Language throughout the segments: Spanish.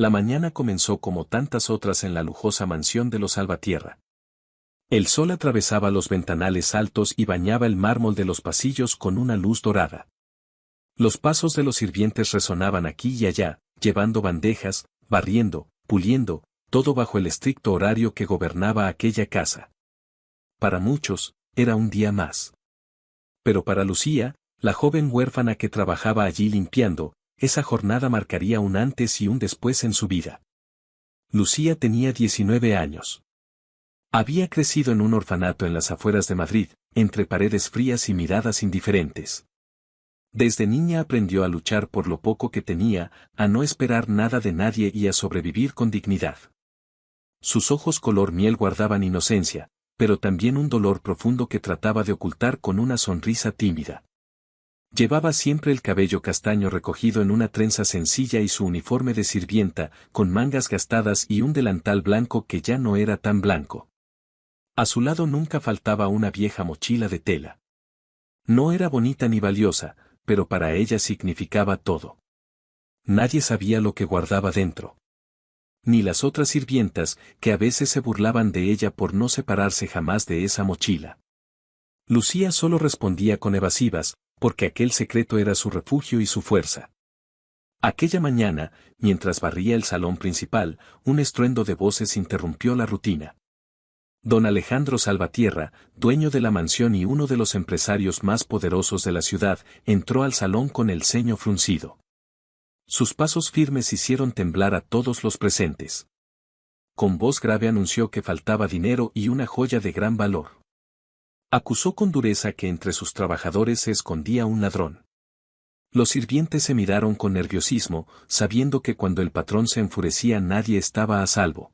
La mañana comenzó como tantas otras en la lujosa mansión de los Salvatierra. El sol atravesaba los ventanales altos y bañaba el mármol de los pasillos con una luz dorada. Los pasos de los sirvientes resonaban aquí y allá, llevando bandejas, barriendo, puliendo, todo bajo el estricto horario que gobernaba aquella casa. Para muchos, era un día más. Pero para Lucía, la joven huérfana que trabajaba allí limpiando, esa jornada marcaría un antes y un después en su vida. Lucía tenía 19 años. Había crecido en un orfanato en las afueras de Madrid, entre paredes frías y miradas indiferentes. Desde niña aprendió a luchar por lo poco que tenía, a no esperar nada de nadie y a sobrevivir con dignidad. Sus ojos color miel guardaban inocencia, pero también un dolor profundo que trataba de ocultar con una sonrisa tímida. Llevaba siempre el cabello castaño recogido en una trenza sencilla y su uniforme de sirvienta, con mangas gastadas y un delantal blanco que ya no era tan blanco. A su lado nunca faltaba una vieja mochila de tela. No era bonita ni valiosa, pero para ella significaba todo. Nadie sabía lo que guardaba dentro. Ni las otras sirvientas, que a veces se burlaban de ella por no separarse jamás de esa mochila. Lucía solo respondía con evasivas, porque aquel secreto era su refugio y su fuerza. Aquella mañana, mientras barría el salón principal, un estruendo de voces interrumpió la rutina. Don Alejandro Salvatierra, dueño de la mansión y uno de los empresarios más poderosos de la ciudad, entró al salón con el ceño fruncido. Sus pasos firmes hicieron temblar a todos los presentes. Con voz grave anunció que faltaba dinero y una joya de gran valor. Acusó con dureza que entre sus trabajadores se escondía un ladrón. Los sirvientes se miraron con nerviosismo, sabiendo que cuando el patrón se enfurecía nadie estaba a salvo.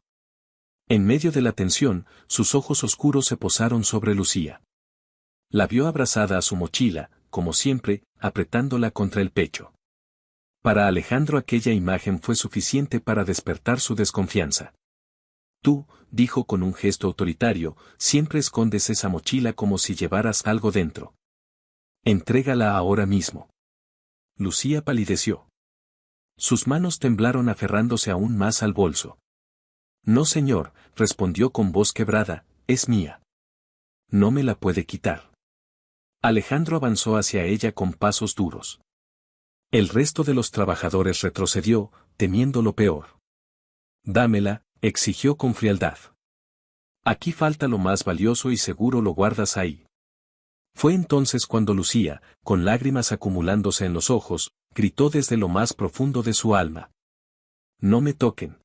En medio de la tensión, sus ojos oscuros se posaron sobre Lucía. La vio abrazada a su mochila, como siempre, apretándola contra el pecho. Para Alejandro aquella imagen fue suficiente para despertar su desconfianza. Tú, dijo con un gesto autoritario, siempre escondes esa mochila como si llevaras algo dentro. Entrégala ahora mismo. Lucía palideció. Sus manos temblaron aferrándose aún más al bolso. No, señor, respondió con voz quebrada, es mía. No me la puede quitar. Alejandro avanzó hacia ella con pasos duros. El resto de los trabajadores retrocedió, temiendo lo peor. Dámela, exigió con frialdad. Aquí falta lo más valioso y seguro lo guardas ahí. Fue entonces cuando Lucía, con lágrimas acumulándose en los ojos, gritó desde lo más profundo de su alma. No me toquen.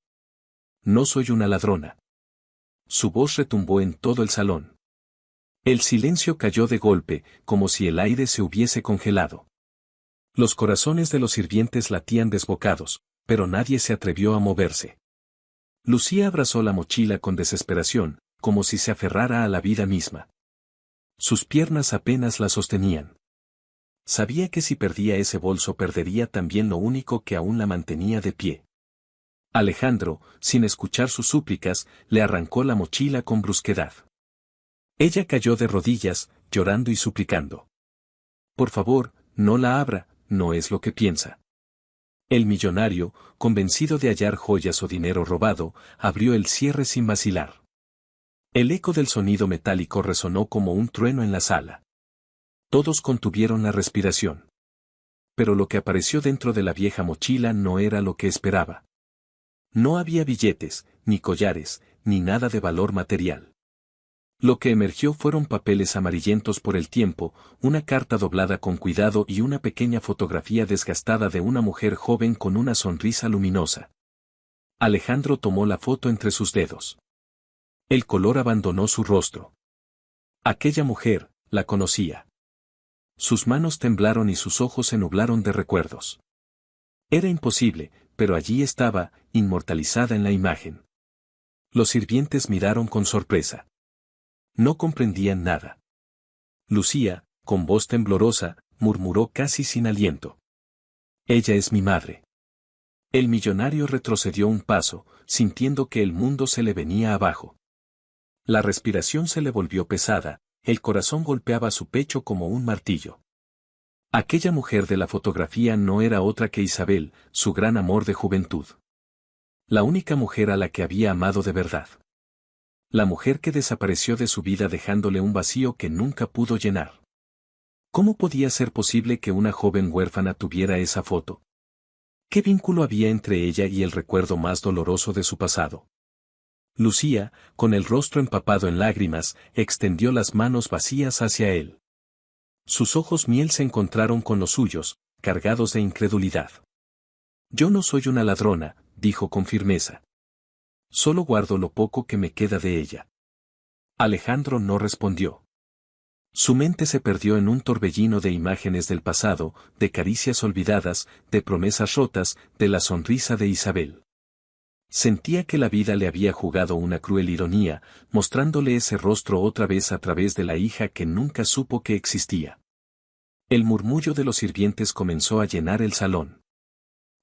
No soy una ladrona. Su voz retumbó en todo el salón. El silencio cayó de golpe, como si el aire se hubiese congelado. Los corazones de los sirvientes latían desbocados, pero nadie se atrevió a moverse. Lucía abrazó la mochila con desesperación, como si se aferrara a la vida misma. Sus piernas apenas la sostenían. Sabía que si perdía ese bolso perdería también lo único que aún la mantenía de pie. Alejandro, sin escuchar sus súplicas, le arrancó la mochila con brusquedad. Ella cayó de rodillas, llorando y suplicando. Por favor, no la abra, no es lo que piensa. El millonario, convencido de hallar joyas o dinero robado, abrió el cierre sin vacilar. El eco del sonido metálico resonó como un trueno en la sala. Todos contuvieron la respiración. Pero lo que apareció dentro de la vieja mochila no era lo que esperaba. No había billetes, ni collares, ni nada de valor material. Lo que emergió fueron papeles amarillentos por el tiempo, una carta doblada con cuidado y una pequeña fotografía desgastada de una mujer joven con una sonrisa luminosa. Alejandro tomó la foto entre sus dedos. El color abandonó su rostro. Aquella mujer, la conocía. Sus manos temblaron y sus ojos se nublaron de recuerdos. Era imposible, pero allí estaba, inmortalizada en la imagen. Los sirvientes miraron con sorpresa. No comprendían nada. Lucía, con voz temblorosa, murmuró casi sin aliento. Ella es mi madre. El millonario retrocedió un paso, sintiendo que el mundo se le venía abajo. La respiración se le volvió pesada, el corazón golpeaba su pecho como un martillo. Aquella mujer de la fotografía no era otra que Isabel, su gran amor de juventud. La única mujer a la que había amado de verdad. La mujer que desapareció de su vida dejándole un vacío que nunca pudo llenar. ¿Cómo podía ser posible que una joven huérfana tuviera esa foto? ¿Qué vínculo había entre ella y el recuerdo más doloroso de su pasado? Lucía, con el rostro empapado en lágrimas, extendió las manos vacías hacia él. Sus ojos miel se encontraron con los suyos, cargados de incredulidad. Yo no soy una ladrona, dijo con firmeza. Solo guardo lo poco que me queda de ella. Alejandro no respondió. Su mente se perdió en un torbellino de imágenes del pasado, de caricias olvidadas, de promesas rotas, de la sonrisa de Isabel. Sentía que la vida le había jugado una cruel ironía, mostrándole ese rostro otra vez a través de la hija que nunca supo que existía. El murmullo de los sirvientes comenzó a llenar el salón.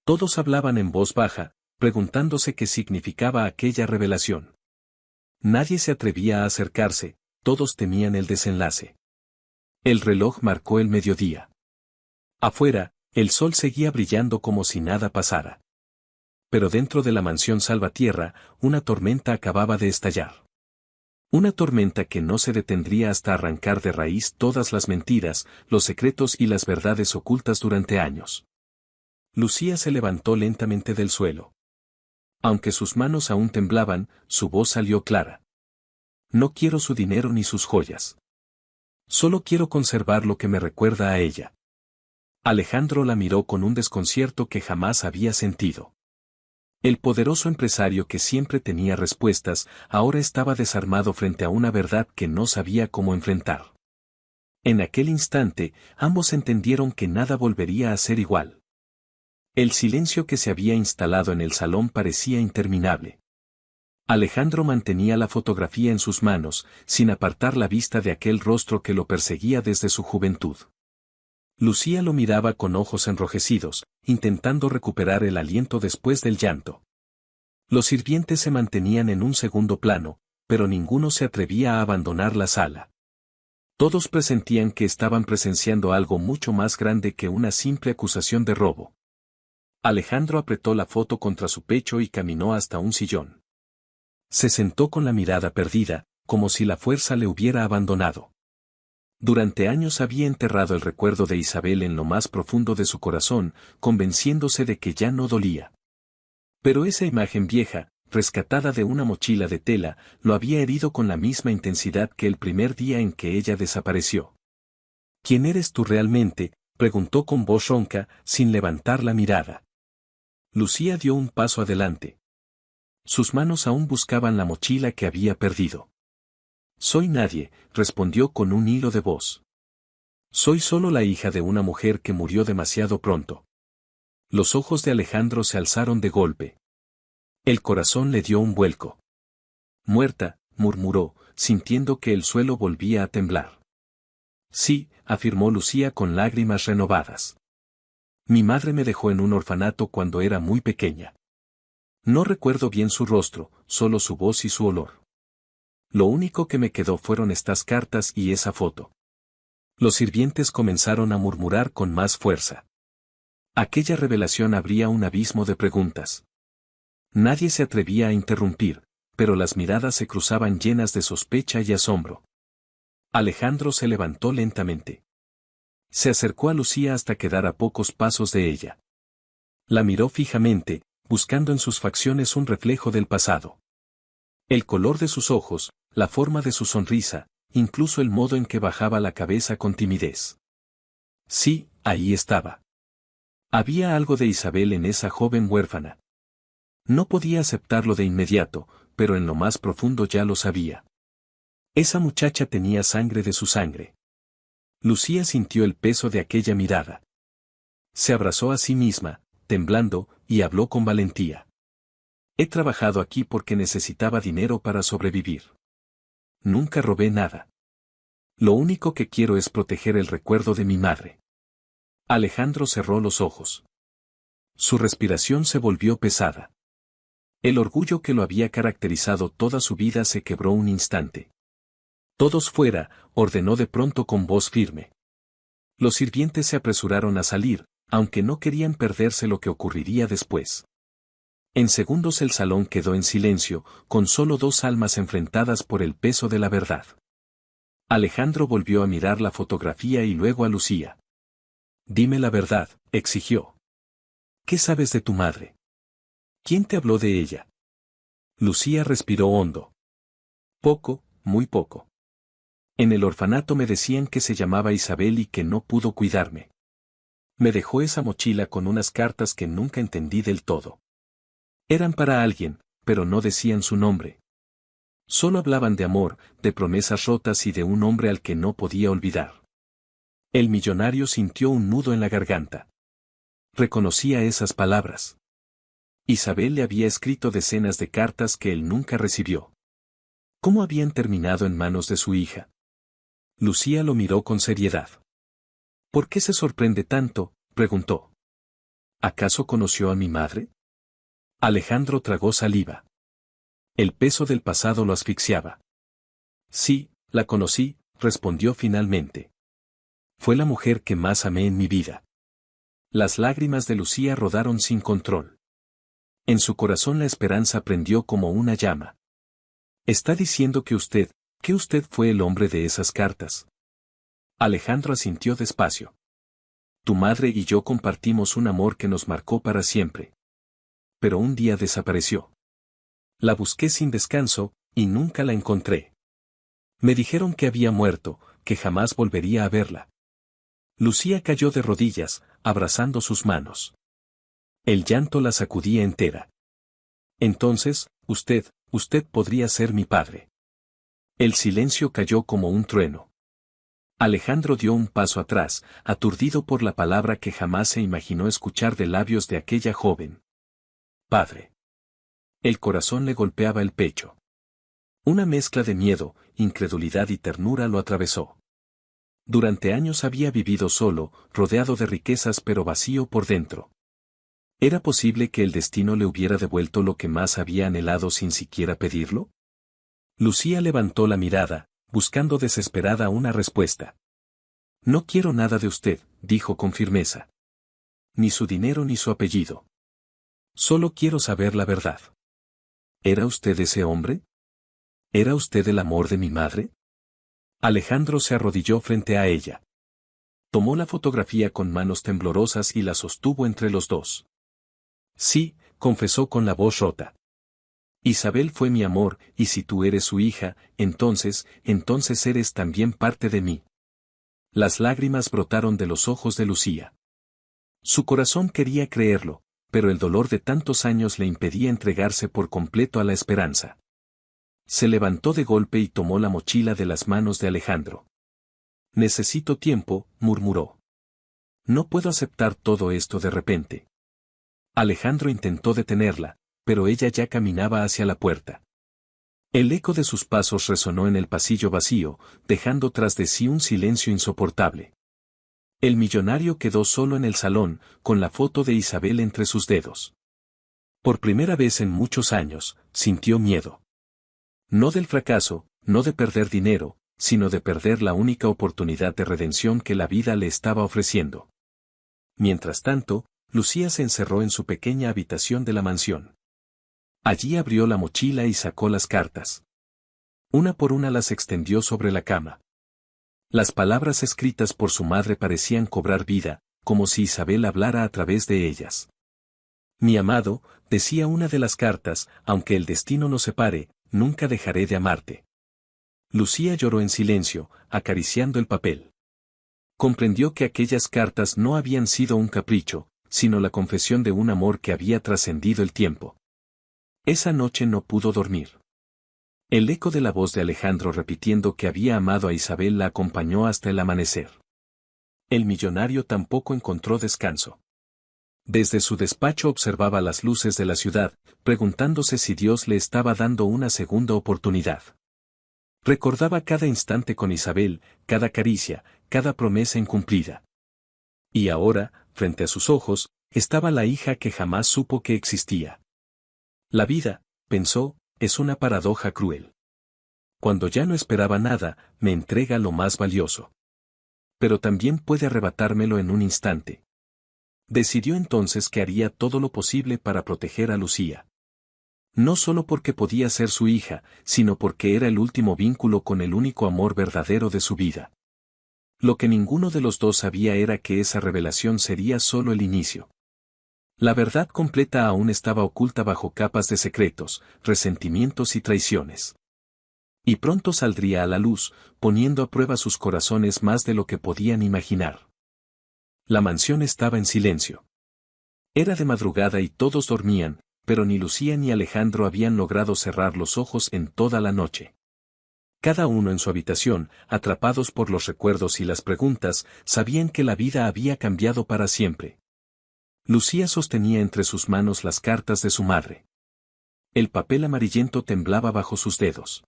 Todos hablaban en voz baja, preguntándose qué significaba aquella revelación. Nadie se atrevía a acercarse, todos temían el desenlace. El reloj marcó el mediodía. Afuera, el sol seguía brillando como si nada pasara. Pero dentro de la mansión Salvatierra, una tormenta acababa de estallar. Una tormenta que no se detendría hasta arrancar de raíz todas las mentiras, los secretos y las verdades ocultas durante años. Lucía se levantó lentamente del suelo. Aunque sus manos aún temblaban, su voz salió clara. No quiero su dinero ni sus joyas. Solo quiero conservar lo que me recuerda a ella. Alejandro la miró con un desconcierto que jamás había sentido. El poderoso empresario que siempre tenía respuestas, ahora estaba desarmado frente a una verdad que no sabía cómo enfrentar. En aquel instante, ambos entendieron que nada volvería a ser igual. El silencio que se había instalado en el salón parecía interminable. Alejandro mantenía la fotografía en sus manos, sin apartar la vista de aquel rostro que lo perseguía desde su juventud. Lucía lo miraba con ojos enrojecidos, intentando recuperar el aliento después del llanto. Los sirvientes se mantenían en un segundo plano, pero ninguno se atrevía a abandonar la sala. Todos presentían que estaban presenciando algo mucho más grande que una simple acusación de robo. Alejandro apretó la foto contra su pecho y caminó hasta un sillón. Se sentó con la mirada perdida, como si la fuerza le hubiera abandonado. Durante años había enterrado el recuerdo de Isabel en lo más profundo de su corazón, convenciéndose de que ya no dolía. Pero esa imagen vieja, rescatada de una mochila de tela, lo había herido con la misma intensidad que el primer día en que ella desapareció. ¿Quién eres tú realmente?, preguntó con voz ronca, sin levantar la mirada. Lucía dio un paso adelante. Sus manos aún buscaban la mochila que había perdido. Soy nadie, respondió con un hilo de voz. Soy solo la hija de una mujer que murió demasiado pronto. Los ojos de Alejandro se alzaron de golpe. El corazón le dio un vuelco. Muerta, murmuró, sintiendo que el suelo volvía a temblar. Sí, afirmó Lucía con lágrimas renovadas. Mi madre me dejó en un orfanato cuando era muy pequeña. No recuerdo bien su rostro, solo su voz y su olor. Lo único que me quedó fueron estas cartas y esa foto. Los sirvientes comenzaron a murmurar con más fuerza. Aquella revelación abría un abismo de preguntas. Nadie se atrevía a interrumpir, pero las miradas se cruzaban llenas de sospecha y asombro. Alejandro se levantó lentamente. Se acercó a Lucía hasta quedar a pocos pasos de ella. La miró fijamente, buscando en sus facciones un reflejo del pasado. El color de sus ojos, la forma de su sonrisa, incluso el modo en que bajaba la cabeza con timidez. Sí, ahí estaba. Había algo de Isabel en esa joven huérfana. No podía aceptarlo de inmediato, pero en lo más profundo ya lo sabía. Esa muchacha tenía sangre de su sangre. Lucía sintió el peso de aquella mirada. Se abrazó a sí misma, temblando, y habló con valentía. He trabajado aquí porque necesitaba dinero para sobrevivir. Nunca robé nada. Lo único que quiero es proteger el recuerdo de mi madre. Alejandro cerró los ojos. Su respiración se volvió pesada. El orgullo que lo había caracterizado toda su vida se quebró un instante. Todos fuera, ordenó de pronto con voz firme. Los sirvientes se apresuraron a salir, aunque no querían perderse lo que ocurriría después. En segundos el salón quedó en silencio, con solo dos almas enfrentadas por el peso de la verdad. Alejandro volvió a mirar la fotografía y luego a Lucía. Dime la verdad, exigió. ¿Qué sabes de tu madre? ¿Quién te habló de ella? Lucía respiró hondo. Poco, muy poco. En el orfanato me decían que se llamaba Isabel y que no pudo cuidarme. Me dejó esa mochila con unas cartas que nunca entendí del todo. Eran para alguien, pero no decían su nombre. Solo hablaban de amor, de promesas rotas y de un hombre al que no podía olvidar. El millonario sintió un nudo en la garganta. Reconocía esas palabras. Isabel le había escrito decenas de cartas que él nunca recibió. ¿Cómo habían terminado en manos de su hija? Lucía lo miró con seriedad. ¿Por qué se sorprende tanto?, preguntó. ¿Acaso conoció a mi madre? Alejandro tragó saliva. El peso del pasado lo asfixiaba. Sí, la conocí, respondió finalmente. Fue la mujer que más amé en mi vida. Las lágrimas de Lucía rodaron sin control. En su corazón la esperanza prendió como una llama. ¿Está diciendo que usted fue el hombre de esas cartas? Alejandro asintió despacio. Tu madre y yo compartimos un amor que nos marcó para siempre. Pero un día desapareció. La busqué sin descanso, y nunca la encontré. Me dijeron que había muerto, que jamás volvería a verla. Lucía cayó de rodillas, abrazando sus manos. El llanto la sacudía entera. Entonces, usted podría ser mi padre. El silencio cayó como un trueno. Alejandro dio un paso atrás, aturdido por la palabra que jamás se imaginó escuchar de labios de aquella joven. Padre. El corazón le golpeaba el pecho. Una mezcla de miedo, incredulidad y ternura lo atravesó. Durante años había vivido solo, rodeado de riquezas pero vacío por dentro. ¿Era posible que el destino le hubiera devuelto lo que más había anhelado sin siquiera pedirlo? Lucía levantó la mirada, buscando desesperada una respuesta. No quiero nada de usted, dijo con firmeza. Ni su dinero ni su apellido. Solo quiero saber la verdad. ¿Era usted ese hombre? ¿Era usted el amor de mi madre? Alejandro se arrodilló frente a ella. Tomó la fotografía con manos temblorosas y la sostuvo entre los dos. Sí, confesó con la voz rota. Isabel fue mi amor, y si tú eres su hija, entonces eres también parte de mí. Las lágrimas brotaron de los ojos de Lucía. Su corazón quería creerlo, pero el dolor de tantos años le impedía entregarse por completo a la esperanza. Se levantó de golpe y tomó la mochila de las manos de Alejandro. Necesito tiempo, murmuró. No puedo aceptar todo esto de repente. Alejandro intentó detenerla, pero ella ya caminaba hacia la puerta. El eco de sus pasos resonó en el pasillo vacío, dejando tras de sí un silencio insoportable. El millonario quedó solo en el salón, con la foto de Isabel entre sus dedos. Por primera vez en muchos años, sintió miedo. No del fracaso, no de perder dinero, sino de perder la única oportunidad de redención que la vida le estaba ofreciendo. Mientras tanto, Lucía se encerró en su pequeña habitación de la mansión. Allí abrió la mochila y sacó las cartas. Una por una las extendió sobre la cama. Las palabras escritas por su madre parecían cobrar vida, como si Isabel hablara a través de ellas. Mi amado, decía una de las cartas, aunque el destino nos separe, nunca dejaré de amarte. Lucía lloró en silencio, acariciando el papel. Comprendió que aquellas cartas no habían sido un capricho, sino la confesión de un amor que había trascendido el tiempo. Esa noche no pudo dormir. El eco de la voz de Alejandro repitiendo que había amado a Isabel la acompañó hasta el amanecer. El millonario tampoco encontró descanso. Desde su despacho observaba las luces de la ciudad, preguntándose si Dios le estaba dando una segunda oportunidad. Recordaba cada instante con Isabel, cada caricia, cada promesa incumplida. Y ahora, frente a sus ojos, estaba la hija que jamás supo que existía. La vida, pensó, es una paradoja cruel. Cuando ya no esperaba nada, me entrega lo más valioso. Pero también puede arrebatármelo en un instante. Decidió entonces que haría todo lo posible para proteger a Lucía. No solo porque podía ser su hija, sino porque era el último vínculo con el único amor verdadero de su vida. Lo que ninguno de los dos sabía era que esa revelación sería solo el inicio. La verdad completa aún estaba oculta bajo capas de secretos, resentimientos y traiciones. Y pronto saldría a la luz, poniendo a prueba sus corazones más de lo que podían imaginar. La mansión estaba en silencio. Era de madrugada y todos dormían, pero ni Lucía ni Alejandro habían logrado cerrar los ojos en toda la noche. Cada uno en su habitación, atrapados por los recuerdos y las preguntas, sabían que la vida había cambiado para siempre. Lucía sostenía entre sus manos las cartas de su madre. El papel amarillento temblaba bajo sus dedos.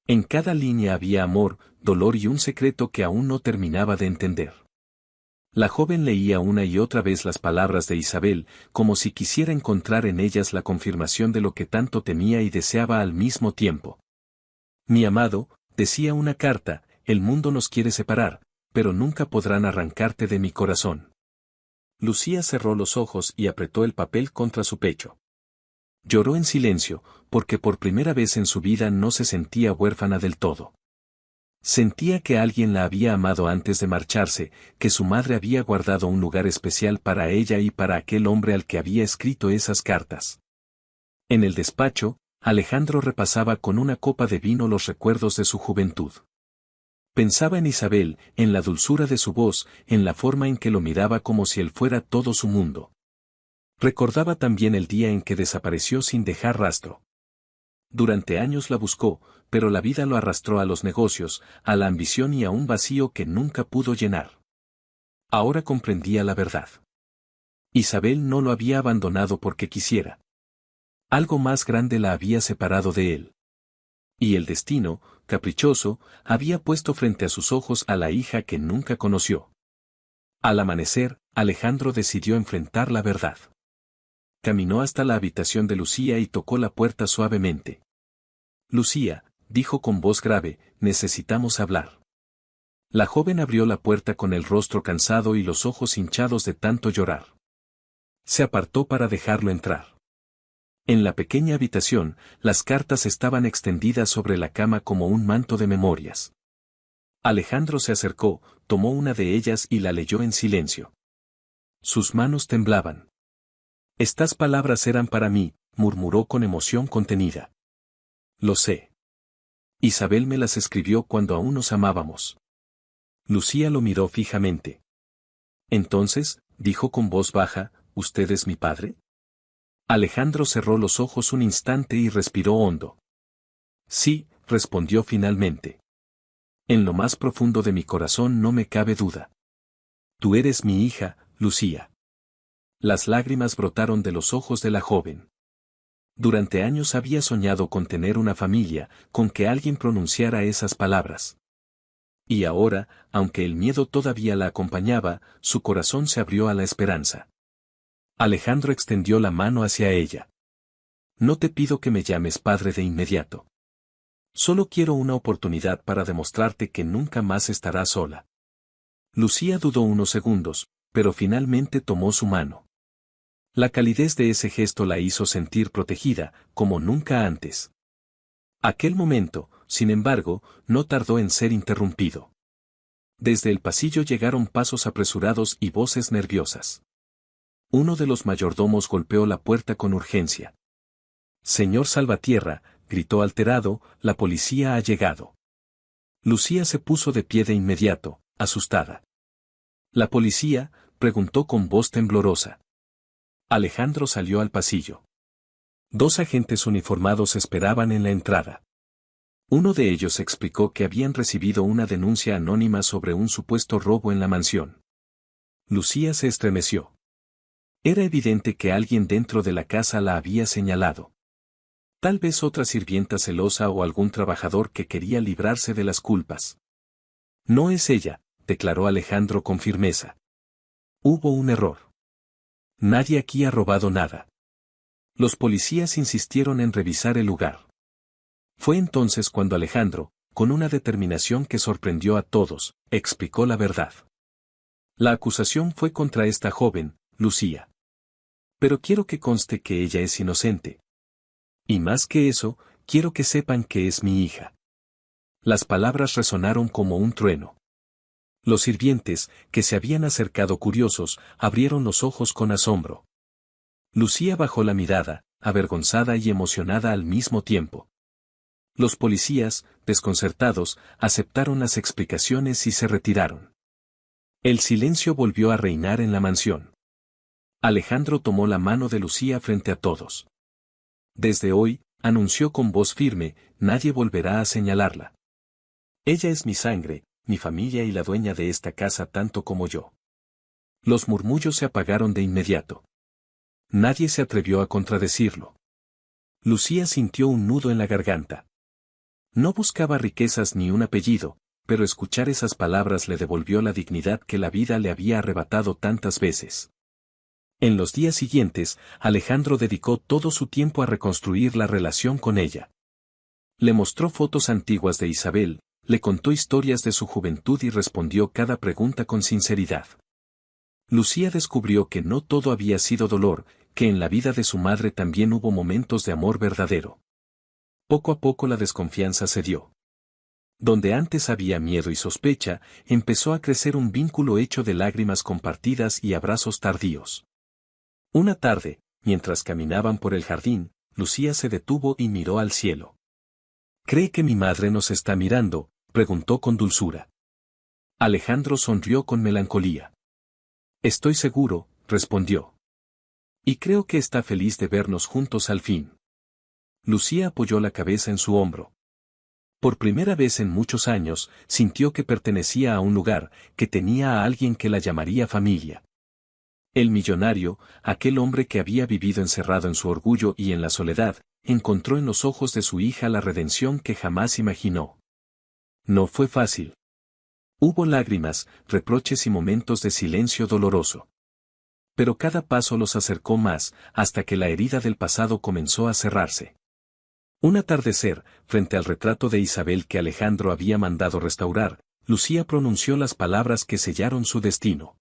En cada línea había amor, dolor y un secreto que aún no terminaba de entender. La joven leía una y otra vez las palabras de Isabel, como si quisiera encontrar en ellas la confirmación de lo que tanto temía y deseaba al mismo tiempo. Mi amado, decía una carta, el mundo nos quiere separar, pero nunca podrán arrancarte de mi corazón. Lucía cerró los ojos y apretó el papel contra su pecho. Lloró en silencio, porque por primera vez en su vida no se sentía huérfana del todo. Sentía que alguien la había amado antes de marcharse, que su madre había guardado un lugar especial para ella y para aquel hombre al que había escrito esas cartas. En el despacho, Alejandro repasaba con una copa de vino los recuerdos de su juventud. Pensaba en Isabel, en la dulzura de su voz, en la forma en que lo miraba como si él fuera todo su mundo. Recordaba también el día en que desapareció sin dejar rastro. Durante años la buscó, pero la vida lo arrastró a los negocios, a la ambición y a un vacío que nunca pudo llenar. Ahora comprendía la verdad. Isabel no lo había abandonado porque quisiera. Algo más grande la había separado de él. Y el destino, caprichoso, había puesto frente a sus ojos a la hija que nunca conoció. Al amanecer, Alejandro decidió enfrentar la verdad. Caminó hasta la habitación de Lucía y tocó la puerta suavemente. Lucía, dijo con voz grave, necesitamos hablar. La joven abrió la puerta con el rostro cansado y los ojos hinchados de tanto llorar. Se apartó para dejarlo entrar. En la pequeña habitación, las cartas estaban extendidas sobre la cama como un manto de memorias. Alejandro se acercó, tomó una de ellas y la leyó en silencio. Sus manos temblaban. Estas palabras eran para mí, murmuró con emoción contenida. Lo sé. Isabel me las escribió cuando aún nos amábamos. Lucía lo miró fijamente. Entonces, dijo con voz baja, ¿usted es mi padre? Alejandro cerró los ojos un instante y respiró hondo. Sí, respondió finalmente. En lo más profundo de mi corazón no me cabe duda. Tú eres mi hija, Lucía. Las lágrimas brotaron de los ojos de la joven. Durante años había soñado con tener una familia, con que alguien pronunciara esas palabras. Y ahora, aunque el miedo todavía la acompañaba, su corazón se abrió a la esperanza. Alejandro extendió la mano hacia ella. No te pido que me llames padre de inmediato. Solo quiero una oportunidad para demostrarte que nunca más estarás sola. Lucía dudó unos segundos, pero finalmente tomó su mano. La calidez de ese gesto la hizo sentir protegida, como nunca antes. Aquel momento, sin embargo, no tardó en ser interrumpido. Desde el pasillo llegaron pasos apresurados y voces nerviosas. Uno de los mayordomos golpeó la puerta con urgencia. Señor Salvatierra, gritó alterado, la policía ha llegado. Lucía se puso de pie de inmediato, asustada. ¿La policía?, preguntó con voz temblorosa. Alejandro salió al pasillo. Dos agentes uniformados esperaban en la entrada. Uno de ellos explicó que habían recibido una denuncia anónima sobre un supuesto robo en la mansión. Lucía se estremeció. Era evidente que alguien dentro de la casa la había señalado. Tal vez otra sirvienta celosa o algún trabajador que quería librarse de las culpas. No es ella, declaró Alejandro con firmeza. Hubo un error. Nadie aquí ha robado nada. Los policías insistieron en revisar el lugar. Fue entonces cuando Alejandro, con una determinación que sorprendió a todos, explicó la verdad. La acusación fue contra esta joven, Lucía. Pero quiero que conste que ella es inocente. Y más que eso, quiero que sepan que es mi hija. Las palabras resonaron como un trueno. Los sirvientes, que se habían acercado curiosos, abrieron los ojos con asombro. Lucía bajó la mirada, avergonzada y emocionada al mismo tiempo. Los policías, desconcertados, aceptaron las explicaciones y se retiraron. El silencio volvió a reinar en la mansión. Alejandro tomó la mano de Lucía frente a todos. Desde hoy, anunció con voz firme, nadie volverá a señalarla. Ella es mi sangre, mi familia y la dueña de esta casa tanto como yo. Los murmullos se apagaron de inmediato. Nadie se atrevió a contradecirlo. Lucía sintió un nudo en la garganta. No buscaba riquezas ni un apellido, pero escuchar esas palabras le devolvió la dignidad que la vida le había arrebatado tantas veces. En los días siguientes, Alejandro dedicó todo su tiempo a reconstruir la relación con ella. Le mostró fotos antiguas de Isabel, le contó historias de su juventud y respondió cada pregunta con sinceridad. Lucía descubrió que no todo había sido dolor, que en la vida de su madre también hubo momentos de amor verdadero. Poco a poco la desconfianza cedió. Donde antes había miedo y sospecha, empezó a crecer un vínculo hecho de lágrimas compartidas y abrazos tardíos. Una tarde, mientras caminaban por el jardín, Lucía se detuvo y miró al cielo. ¿Cree que mi madre nos está mirando?, preguntó con dulzura. Alejandro sonrió con melancolía. Estoy seguro, respondió. Y creo que está feliz de vernos juntos al fin. Lucía apoyó la cabeza en su hombro. Por primera vez en muchos años, sintió que pertenecía a un lugar, que tenía a alguien que la llamaría familia. El millonario, aquel hombre que había vivido encerrado en su orgullo y en la soledad, encontró en los ojos de su hija la redención que jamás imaginó. No fue fácil. Hubo lágrimas, reproches y momentos de silencio doloroso. Pero cada paso los acercó más, hasta que la herida del pasado comenzó a cerrarse. Un atardecer, frente al retrato de Isabel que Alejandro había mandado restaurar, Lucía pronunció las palabras que sellaron su destino.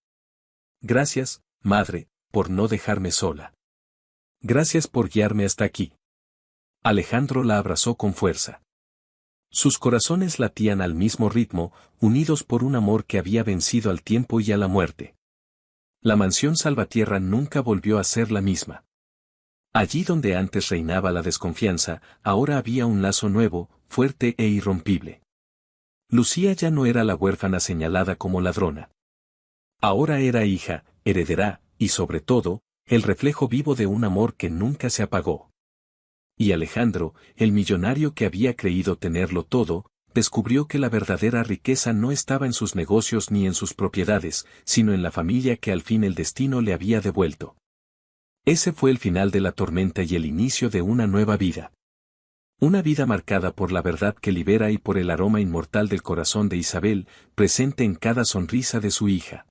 Gracias, madre, por no dejarme sola. Gracias por guiarme hasta aquí. Alejandro la abrazó con fuerza. Sus corazones latían al mismo ritmo, unidos por un amor que había vencido al tiempo y a la muerte. La mansión Salvatierra nunca volvió a ser la misma. Allí donde antes reinaba la desconfianza, ahora había un lazo nuevo, fuerte e irrompible. Lucía ya no era la huérfana señalada como ladrona. Ahora era hija, heredera, y sobre todo, el reflejo vivo de un amor que nunca se apagó. Y Alejandro, el millonario que había creído tenerlo todo, descubrió que la verdadera riqueza no estaba en sus negocios ni en sus propiedades, sino en la familia que al fin el destino le había devuelto. Ese fue el final de la tormenta y el inicio de una nueva vida. Una vida marcada por la verdad que libera y por el aroma inmortal del corazón de Isabel, presente en cada sonrisa de su hija.